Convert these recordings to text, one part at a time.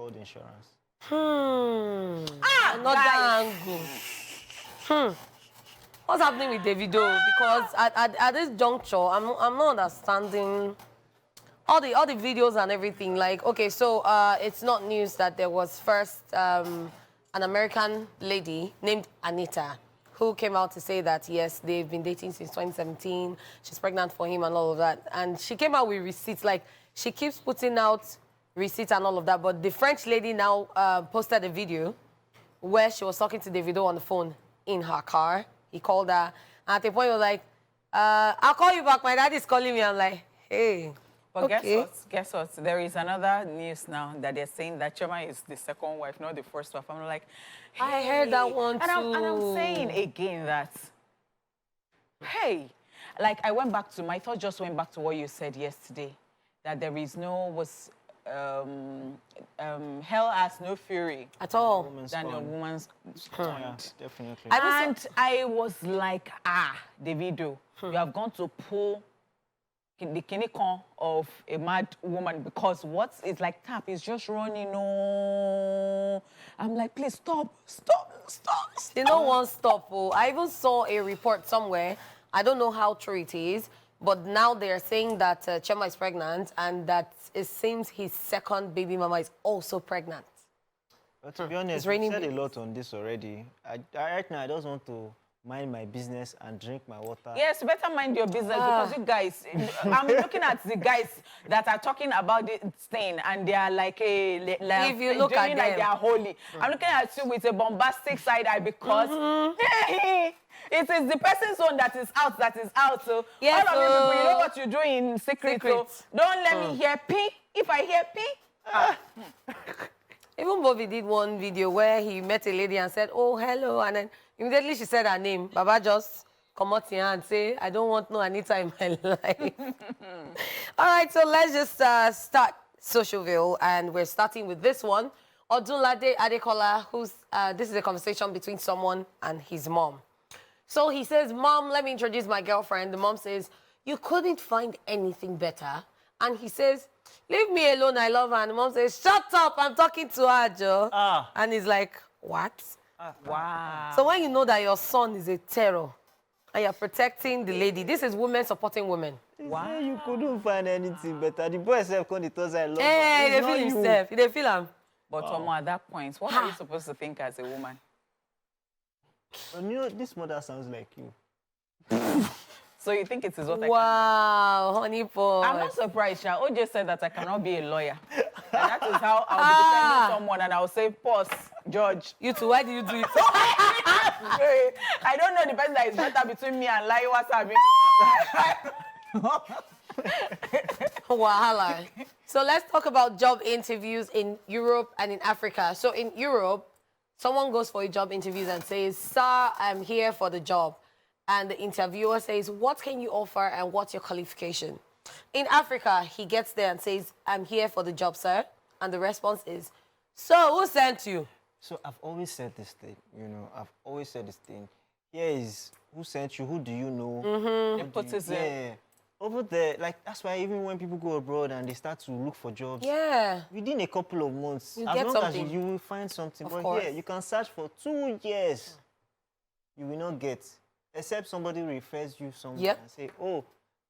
called insurance. Another angle. What's happening with Davido? Because at this juncture, I'm not understanding all the videos and everything. Like, okay, so it's not news that there was first an American lady named Anita who came out to say that yes, they've been dating since 2017. She's pregnant for him and all of that, and she came out with receipts. Like, she keeps putting out receipts and all of that. But the French lady now posted a video where she was talking to Davido on the phone in her car. He called her, and at the point, he was like, I'll call you back. My dad is calling me. I'm like, hey. But okay. guess what? There is another news now that they're saying that Choma is the second wife, not the first wife. I'm like, hey. I heard that one too. And I'm saying again that, hey, like I thought just went back to what you said yesterday, that there is no, hell has no fury at all than a woman's Yeah, definitely. And I was like, Davido, you have gone to pull the kinikon of a mad woman, because what is like tap is just running. No, I'm like, please stop. They don't want stop. Oh. I even saw a report somewhere. I don't know how true it is, but now they're saying that Chema is pregnant and that it seems his second baby mama is also pregnant. But to be honest, we said a lot on this already. Right now, I just want to mind my business and drink my water. Yes, you better mind your business, because you guys, I'm looking at the guys that are talking about this thing and they are like, if you look at them, like they are holy. I'm looking at you with a bombastic side eye because it is the person's own that is out. So yes, all of you people, you know what you do in secret. So don't let me hear pee. If I hear pee, Even Bobby did one video where he met a lady and said, oh, hello, and then immediately she said her name. Baba just come out here and say, I don't want no Anita in my life. All right, so let's just start Socialville, and we're starting with this one. Odunlade Adekola, this is a conversation between someone and his mom. So he says, Mom, let me introduce my girlfriend. The mom says, you couldn't find anything better. And he says, leave me alone, I love her. And the mom says, shut up, I'm talking to her, Joe. And he's like, what? wow. So when you know that your son is a terror and you're protecting the lady, this is women supporting women. Wow. You couldn't find anything better. The boy himself called it I love her. Hey, they feel himself. They feel him. But at that point, what are you supposed to think as a woman? But you know, this mother sounds like you. So you think it is what I can do? Wow, honey boy. I'm not surprised, Sha. OJ said that I cannot be a lawyer. And that is how I'll be defending someone and I'll say, pause, George. You too, why do you do it? I don't know the person that is better between me and Lai Wasabi. Wahala. So let's talk about job interviews in Europe and in Africa. So in Europe, someone goes for a job interview and says, sir, I'm here for the job. And the interviewer says, what can you offer and what's your qualification? In Africa, he gets there and says, I'm here for the job, sir. And the response is, so who sent you? So I've always said this thing, I've always said this thing. Here is who sent you, who do you know? Yeah. Over there, like, that's why even when people go abroad and they start to look for jobs, within a couple of months, you as get long something. as you will find something. Of But course. here, you can search for 2 years. You will not get. Except somebody refers you somewhere and say, oh,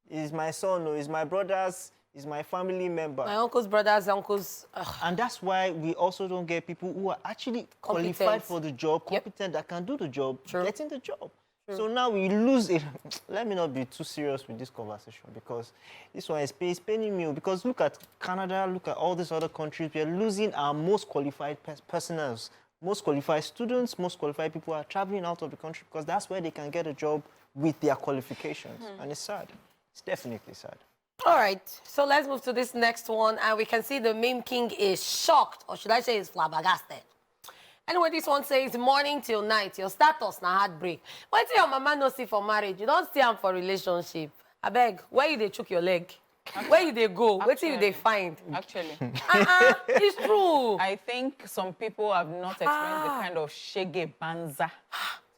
it's my son, or it's my brother's, it's my family member. My uncle's brothers, uncles. And that's why we also don't get people who are actually qualified for the job, competent, that can do the job, getting the job. So now we lose it. Let me not be too serious with this conversation, because this one is paining me. Because look at Canada, look at all these other countries. We are losing our most qualified personnel. Most qualified students, most qualified people are traveling out of the country because that's where they can get a job with their qualifications. And it's sad. It's definitely sad. All right, so let's move to this next one. And we can see the meme king is shocked, or should I say is flabbergasted. Anyway, this one says, morning till night, your status na heartbreak. What your mama no see for marriage? You don't see am for relationship. I beg, where you they chook your leg? Where you they go? Where till you they find? Actually. It's true. I think some people have not experienced the kind of shege banza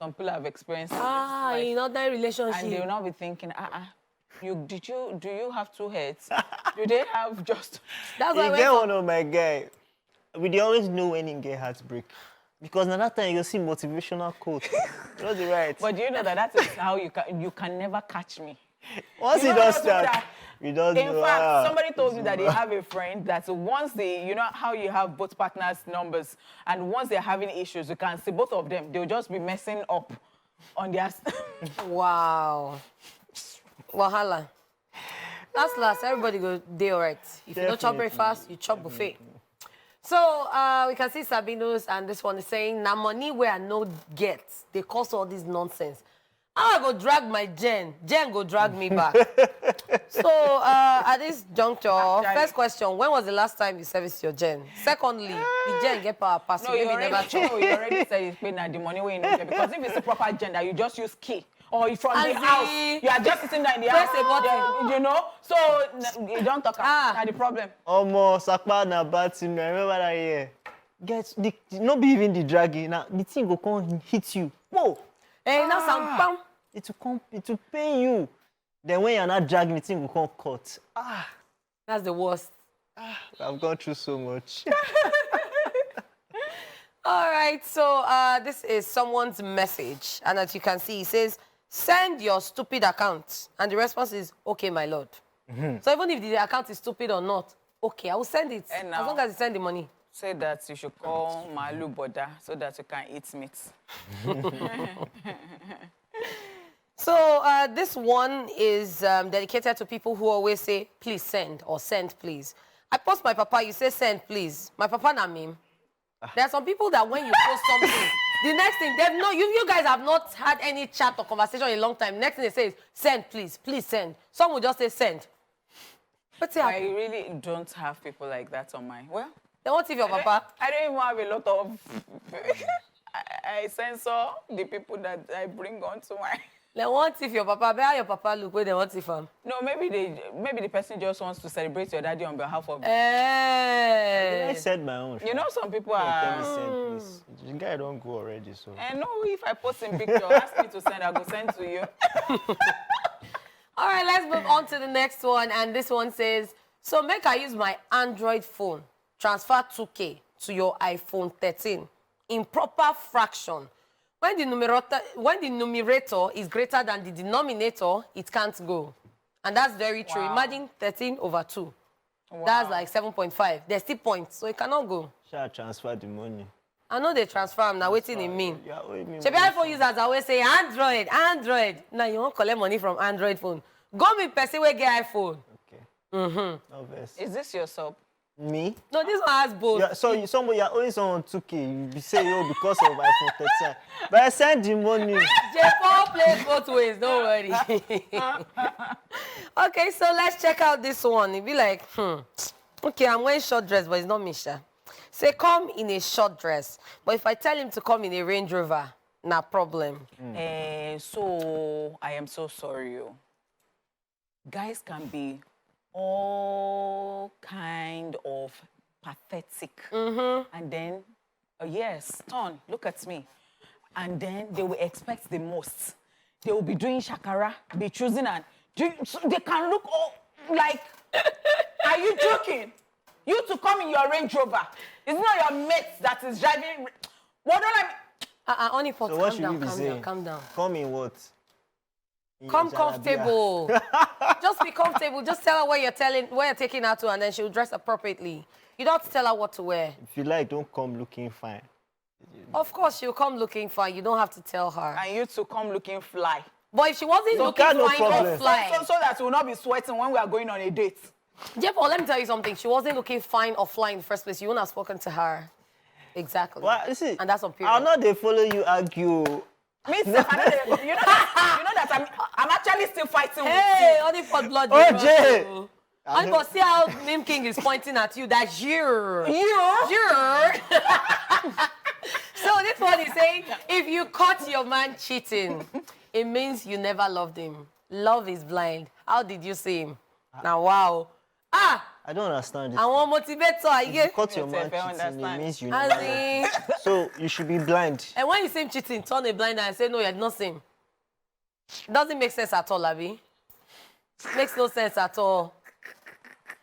some people have experienced. In other relationship. And they will not be thinking, do you have 2 heads? Do they have just... That's why you get one of my guy. we dey always know when him get heartbreak. Because another time you see motivational quote. You're the right. But do you know that is how you can never catch me? Once he does that, we don't in know. fact, somebody told me that they have a friend that once they, you know how you have both partners' numbers, and once they're having issues, you can see both of them. They'll just be messing up on their... Wow. Wahala. Last, everybody go day all right. If you don't chop breakfast, you chop buffet. So we can see Sabino's, and this one is saying, "Na money where I no get, they cost all this nonsense. How I go drag my Jen go drag me back." So at this juncture, first question: when was the last time you serviced your Jen? Secondly, the Jen get power pass? No, you already said it's paying the money where you know, because if it's a proper Jen that you just use key. Or from the house, you are just sitting there in the house, you know. So you don't talk about the problem. Sakpa na bad team. I remember that year. Get not be even the dragging. Now the thing go come hit you. Whoa! Hey, now some pam. It will pain you. Then when you're not dragging, the thing will come cut. That's the worst. I've gone through so much. All right, so this is someone's message, and as you can see, it says, "Send your stupid account," and the response is, "Okay, my lord." So even if the account is stupid or not, okay, I will send it as long as you send the money. Say that you should call Malu Boda so that you can eat meat. So this one is dedicated to people who always say, "Please send," or "Send, please." I post my papa, you say, "Send, please." My papa na meme. There are some people that when you post something, the next thing, they've not, you guys have not had any chat or conversation in a long time. Next thing they say is, "Send, please, please send." Some will just say, "Send." But I really don't have people like that on my... Well, they won't see your papa. I don't even have a lot of... I censor the people that I bring onto my... They won't see your papa. But how your papa look where they want to see him? No, maybe the person just wants to celebrate your daddy on behalf of... I said my own. You know, some people are... Please. The guy don't go already, so... I know if I post in picture, ask me to send, I go send to you. All right, let's move on to the next one. And this one says, "So make I use my Android phone, transfer 2K to your iPhone 13 in proper fraction. When the numerator is greater than the denominator, it can't go." And that's very true. Wow. Imagine 13 over 2. Wow. That's like 7.5. There's still points, so it cannot go. Shall transfer the money? I know they transfer them. Now waiting in mean. Yeah, So iPhone users always say Android. Now you won't collect money from Android phone. Go me person will get iPhone. Okay. Is this your sub? Me? No, this one has both. Yeah, so you're always on 2K. You say, because of iPhone 13. But I send the money. J4 plays both ways, don't worry. Okay, so let's check out this one. It'd be like, okay, I'm wearing short dress, but it's not Misha. Say, come in a short dress. But if I tell him to come in a Range Rover, nah problem. So, I am so sorry. Guys can be all kind of pathetic. And then, yes, turn, look at me. And then they will expect the most. They will be doing shakara, be choosing, and so they can look all like, are you joking? You to come in your Range Rover. It's not your mate that is driving. What don't I mean? Only for So what calm should down, we be calm saying? down, calm down. Come in what? Come comfortable. Just be comfortable. Just tell her where you're taking her to, and then she'll dress appropriately. You don't have to tell her what to wear. If you like, don't come looking fine. Of course, she'll come looking fine. You don't have to tell her. And you to come looking fly. But if she wasn't looking fine or fly... So that we will not be sweating when we are going on a date. Jepo, let me tell you something. She wasn't looking fine or fly in the first place. You wouldn't have spoken to her. Exactly. Well, listen, and that's on period. I'll not they follow you argue. Me, you know that I'm actually still fighting with you. Hey, only for blood. OJ! And but see how Meme King is pointing at you. That you're. So this one is saying, if you caught your man cheating, it means you never loved him. Love is blind. How did you see him? Now, wow. I don't understand this. I want motivator. If you caught your man cheating, it means you never loved him. So you should be blind. And when you see him cheating, turn a blind eye and say, no, you had not seen him. Doesn't make sense at all, Abby. Makes no sense at all.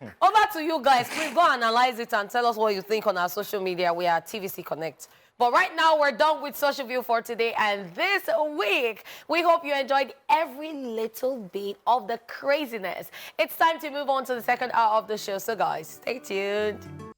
Over to you guys. Please go analyze it and tell us what you think on our social media. We are TVC Connect. But right now, we're done with Social View for today and this week. We hope you enjoyed every little bit of the craziness. It's time to move on to the second hour of the show. So, guys, stay tuned.